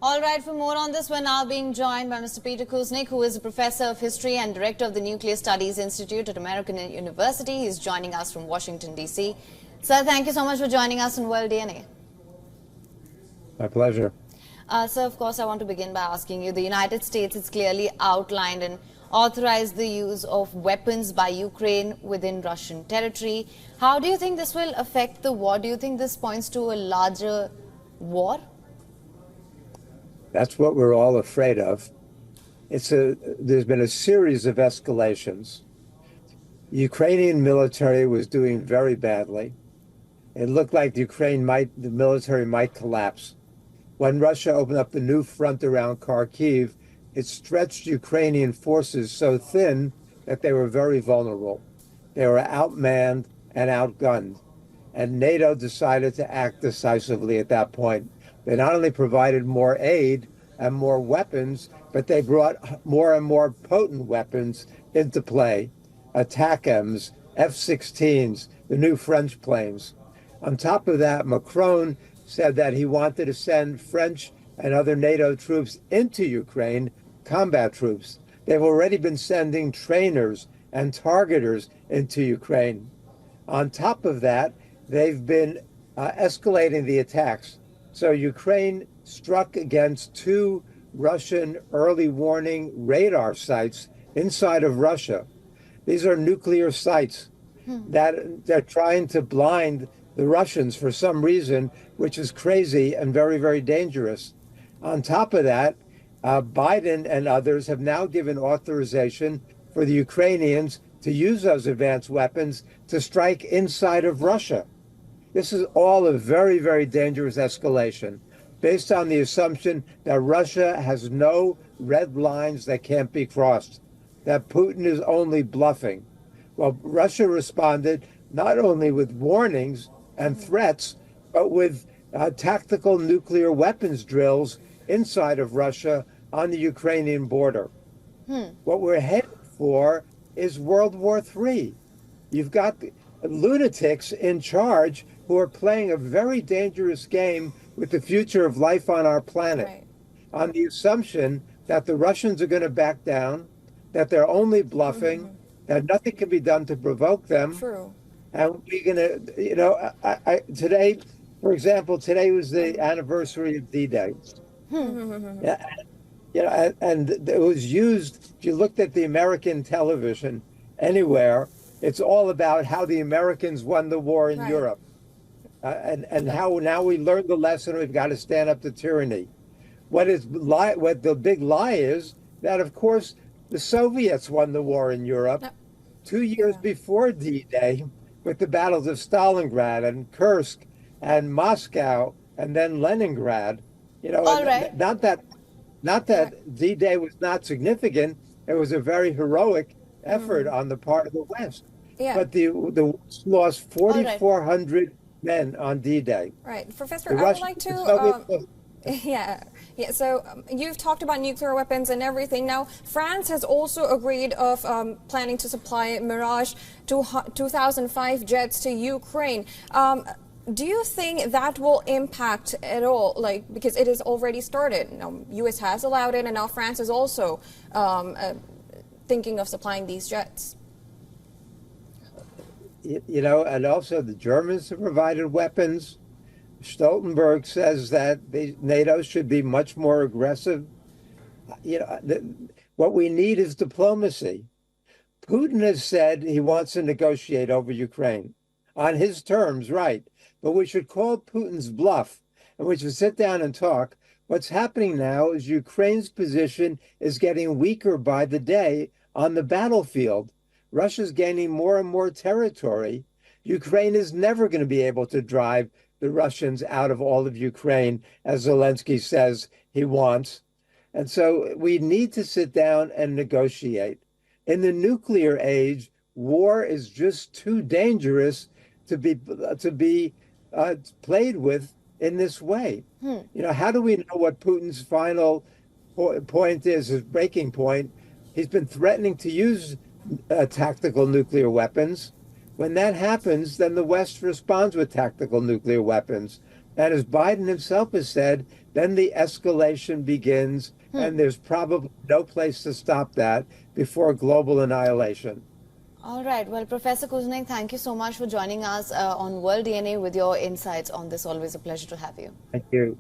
All right, for more on this, we're now being joined by Mr. Peter Kuznick, who is a professor of history and director of the Nuclear Studies Institute at American University. He's joining us from Washington, D.C. Sir, thank you so much for joining us on World DNA. My pleasure. Sir, of course, I want to begin by asking you, the United States has clearly outlined and authorized the use of weapons by Ukraine within Russian territory. How do you think this will affect the war? Do you think this points to a larger war? That's what we're all afraid of. There's been a series of escalations. The Ukrainian military was doing very badly. It looked like the military might collapse. When Russia opened up the new front around Kharkiv, it stretched Ukrainian forces so thin that they were very vulnerable. They were outmanned and outgunned. And NATO decided to act decisively at that point. They not only provided more aid and more weapons, but they brought more and more potent weapons into play. ATACMS, F-16s, the new French planes. On top of that, Macron said that he wanted to send French and other NATO troops into Ukraine, combat troops. They've already been sending trainers and targeters into Ukraine. On top of that, they've been escalating the attacks. So Ukraine struck against 2 Russian early warning radar sites inside of Russia. These are nuclear sites that they're trying to blind the Russians for some reason, which is crazy and very, very dangerous. On top of that, Biden and others have now given authorization for the Ukrainians to use those advanced weapons to strike inside of Russia. This is all a very, very dangerous escalation based on the assumption that Russia has no red lines that can't be crossed, that Putin is only bluffing. Well, Russia responded not only with warnings and threats, but with tactical nuclear weapons drills inside of Russia on the Ukrainian border. What we're headed for is World War III. You've got lunatics in charge who are playing a very dangerous game with the future of life on our planet, on the assumption that the Russians are going to back down, that they're only bluffing, that nothing can be done to provoke them. True. And we're going to, today, for example, today was the anniversary of D-Day. And it was used, if you looked at the American television anywhere, it's all about how the Americans won the war in Europe. And how now we learned the lesson, we've got to stand up to tyranny. What the big lie is that, of course, the Soviets won the war in Europe 2 years before D-Day with the battles of Stalingrad and Kursk and Moscow and then Leningrad. Not that D-Day was not significant. It was a very heroic effort on the part of the West. But the West lost 4,400 men on D-Day. Right. Professor, I would like to... So you've talked about nuclear weapons and everything. Now, France has also agreed of planning to supply Mirage 2005 jets to Ukraine. Do you think that will impact at all? Because it has already started. Now, U.S. has allowed it, and now France is also thinking of supplying these jets. And also the Germans have provided weapons. Stoltenberg says that NATO should be much more aggressive. What we need is diplomacy. Putin has said he wants to negotiate over Ukraine on his terms, right? But we should call Putin's bluff, and we should sit down and talk. What's happening now is Ukraine's position is getting weaker by the day on the battlefield. Russia's gaining more and more territory. Ukraine is never going to be able to drive the Russians out of all of Ukraine, as Zelensky says he wants. And so we need to sit down and negotiate. In the nuclear age, war is just too dangerous to be played with in this way. How do we know what Putin's final point is, his breaking point? He's been threatening to use tactical nuclear weapons. When that happens, then the West responds with tactical nuclear weapons. And as Biden himself has said, then the escalation begins, and there's probably no place to stop that before global annihilation. All right. Well, Professor Kuznick, thank you so much for joining us on World DNA with your insights on this. Always a pleasure to have you. Thank you.